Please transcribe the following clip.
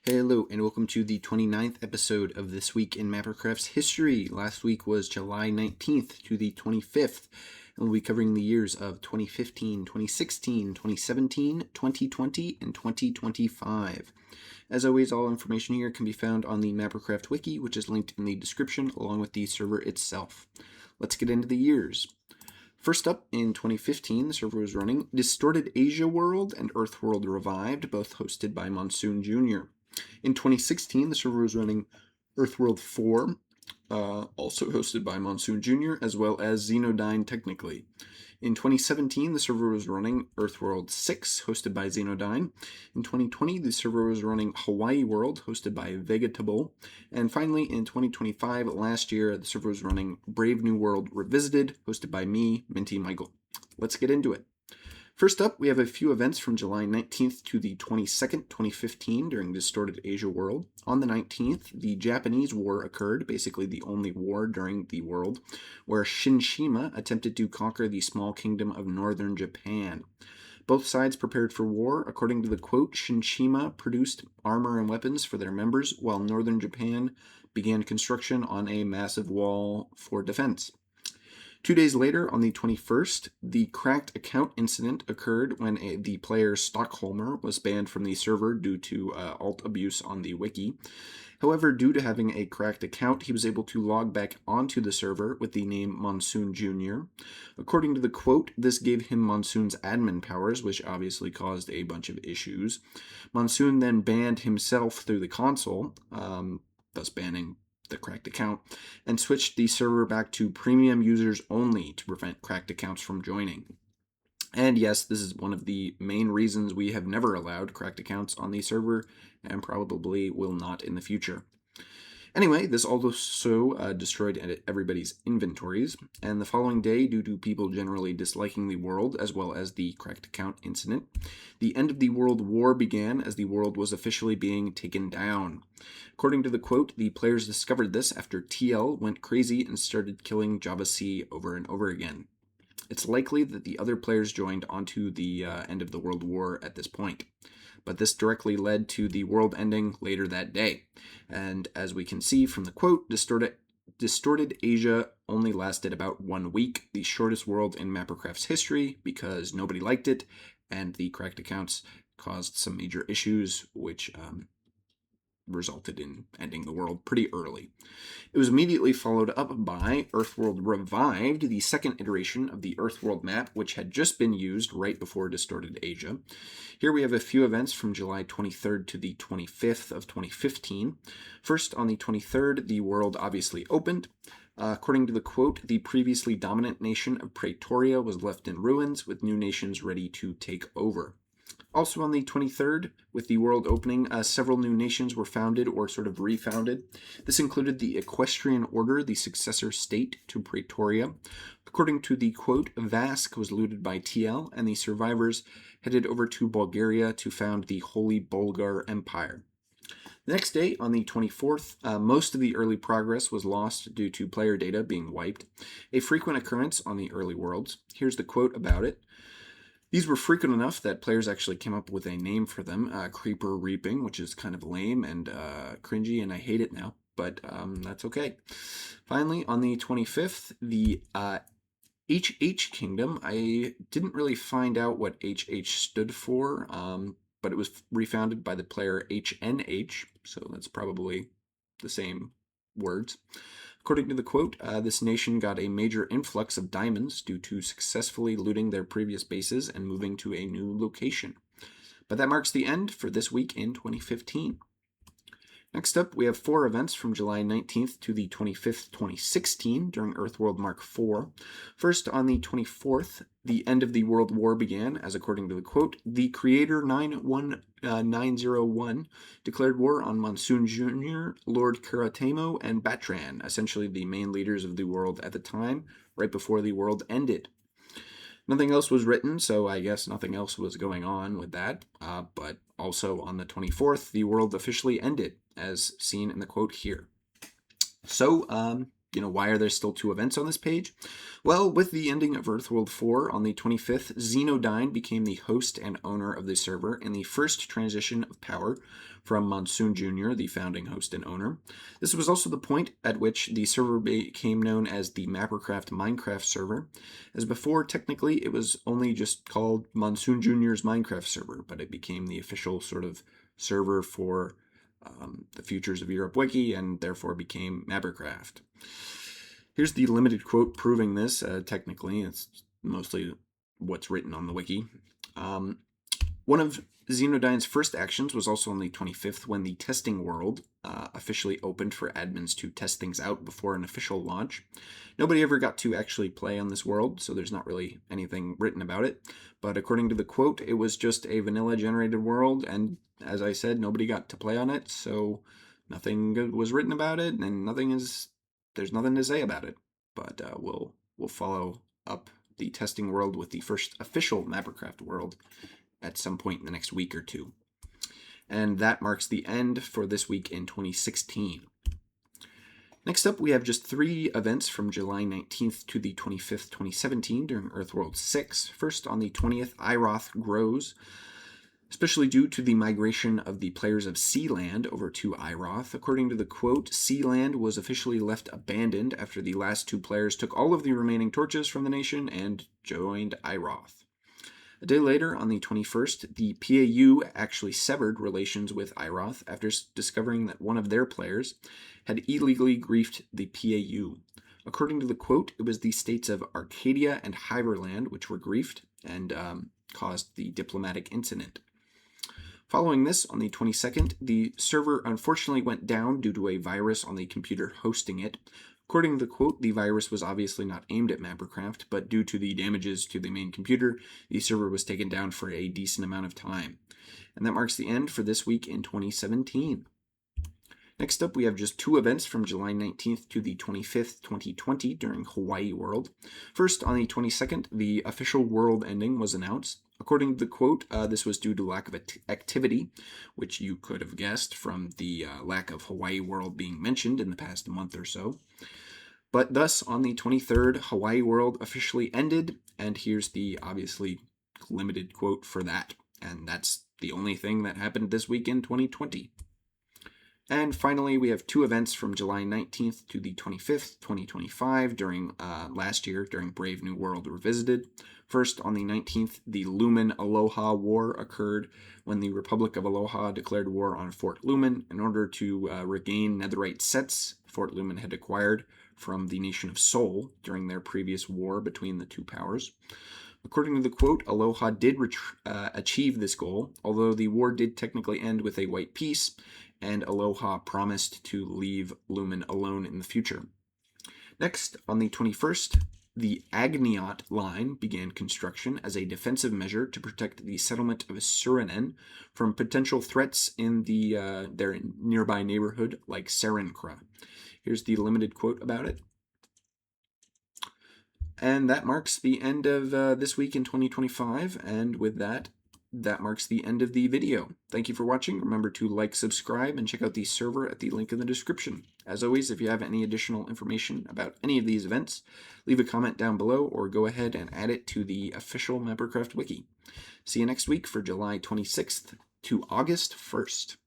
Hello, and welcome to the 29th episode of This Week in Mappercraft's History. Last week was July 19th to the 25th, and we'll be covering the years of 2015, 2016, 2017, 2020, and 2025. As always, all information here can be found on the Mappercraft wiki, which is linked in the description, along with the server itself. Let's get into the years. First up, in 2015, the server was running Distorted Asia World and Earthworld Revived, both hosted by monsoonjr. In 2016, the server was running Earthworld 4, also hosted by monsoonjr, as well as Xenodyne technically. In 2017, the server was running Earthworld 6, hosted by Xenodyne. In 2020, the server was running Hawaii World, hosted by Vegetable. And finally, in 2025, last year, the server was running Brave New World Revisited, hosted by me, MintyMichael. Let's get into it. First up, we have a few events from July 19th to the 22nd, 2015, during Distorted Asia World. On the 19th, the Japanese War occurred, basically the only war during the world, where Shinshima attempted to conquer the small kingdom of northern Japan. Both sides prepared for war. According to the quote, Shinshima produced armor and weapons for their members, while northern Japan began construction on a massive wall for defense. 2 days later, on the 21st, the cracked account incident occurred when the player Stockholmer was banned from the server due to alt abuse on the wiki. However, due to having a cracked account, he was able to log back onto the server with the name monsoonjr. According to the quote, this gave him Monsoon's admin powers, which obviously caused a bunch of issues. Monsoon then banned himself through the console, thus banning the cracked account, and switched the server back to premium users only to prevent cracked accounts from joining. And yes, this is one of the main reasons we have never allowed cracked accounts on the server, and probably will not in the future. Anyway, this also destroyed everybody's inventories, and the following day, due to people generally disliking the world, as well as the cracked account incident, the end of the world war began as the world was officially being taken down. According to the quote, the players discovered this after TL went crazy and started killing Java C over and over again. It's likely that the other players joined onto the end of the world war at this point, but this directly led to the world ending later that day. And as we can see from the quote, Distorted Asia only lasted about 1 week, the shortest world in Mappercraft's history, because nobody liked it, and the cracked accounts caused some major issues, which resulted in ending the world pretty early. It was immediately followed up by Earthworld Revived, the second iteration of the Earthworld map, which had just been used right before Distorted Asia. Here we have a few events from July 23rd to the 25th of 2015. First, on the 23rd, the world obviously opened. According to the quote, the previously dominant nation of Pretoria was left in ruins, with new nations ready to take over. Also on the 23rd, with the world opening, several new nations were founded or sort of refounded. This included the Equestrian Order, the successor state to Pretoria. According to the quote, Vask was looted by TL, and the survivors headed over to Bulgaria to found the Holy Bulgar Empire. The next day, on the 24th, most of the early progress was lost due to player data being wiped, a frequent occurrence on the early worlds. Here's the quote about it. These were frequent enough that players actually came up with a name for them, Creeper Reaping, which is kind of lame and cringy, and I hate it now, but that's okay. Finally, on the 25th, the HH Kingdom, I didn't really find out what HH stood for, but it was refounded by the player HNH, so that's probably the same words. According to the quote, this nation got a major influx of diamonds due to successfully looting their previous bases and moving to a new location. But that marks the end for this week in 2015. Next up, we have 4 events from July 19th to the 25th, 2016, during Earthworld Mark IV. First, on the 24th, the end of the World War began, as according to the quote, the Creator 91901 declared war on monsoonjr, Lord Kuratamo, and Batran, essentially the main leaders of the world at the time, right before the world ended. Nothing else was written, so I guess nothing else was going on with that, but also on the 24th, the world officially ended, as seen in the quote here. So, why are there still 2 events on this page? Well, with the ending of Earthworld 4 on the 25th, Xenodyne became the host and owner of the server in the first transition of power from monsoonjr, the founding host and owner. This was also the point at which the server became known as the Mappercraft Minecraft server, as before, technically, it was only just called monsoonjr's Minecraft server, but it became the official sort of server for the Futures of Europe wiki, and therefore became Mappercraft. Here's the limited quote proving this. Technically, it's mostly what's written on the wiki. One of Xenodyne's first actions was also on the 25th, when the testing world officially opened for admins to test things out before an official launch. Nobody ever got to actually play on this world, so there's not really anything written about it. But according to the quote, it was just a vanilla generated world, and as I said, nobody got to play on it, so nothing was written about it, and there's nothing to say about it. But we'll follow up the testing world with the first official Mappercraft world at some point in the next week or two. And that marks the end for this week in 2016. Next up, we have just 3 events from July 19th to the 25th, 2017 during Earthworld 6. First, on the 20th, Iroth grows, especially due to the migration of the players of Sealand over to Iroth. According to the quote, Sealand was officially left abandoned after the last 2 players took all of the remaining torches from the nation and joined Iroth. A day later, on the 21st, the PAU actually severed relations with Iroth after discovering that one of their players had illegally griefed the PAU. According to the quote, it was the states of Arcadia and Hyverland which were griefed and caused the diplomatic incident. Following this, on the 22nd, the server unfortunately went down due to a virus on the computer hosting it. According to the quote, the virus was obviously not aimed at Mappercraft, but due to the damages to the main computer, the server was taken down for a decent amount of time. And that marks the end for this week in 2017. Next up, we have just 2 events from July 19th to the 25th, 2020 during Hawaii World. First, on the 22nd, the official world ending was announced. According to the quote, this was due to lack of activity, which you could have guessed from the lack of Hawaii World being mentioned in the past month or so. But thus, on the 23rd, Hawaii World officially ended, and here's the obviously limited quote for that. And that's the only thing that happened this week in 2020. And finally, we have 2 events from July 19th to the 25th, 2025, during last year, during Brave New World Revisited. First, on the 19th, the Lumen Aloha War occurred when the Republic of Aloha declared war on Fort Lumen in order to regain netherite sets Fort Lumen had acquired from the nation of Seoul during their previous war between the 2 powers. According to the quote, Aloha did achieve this goal, although the war did technically end with a white peace, and Aloha promised to leave Lumen alone in the future. Next, on the 21st, the Agniot line began construction as a defensive measure to protect the settlement of Suriname from potential threats in their nearby neighborhood like Serenkra. Here's the limited quote about it. And that marks the end of this week in 2025, and with that marks the end of the video. Thank you for watching. Remember to like, subscribe, and check out the server at the link in the description. As always, if you have any additional information about any of these events, leave a comment down below or go ahead and add it to the official Mappercraft wiki. See you next week for July 26th to August 1st.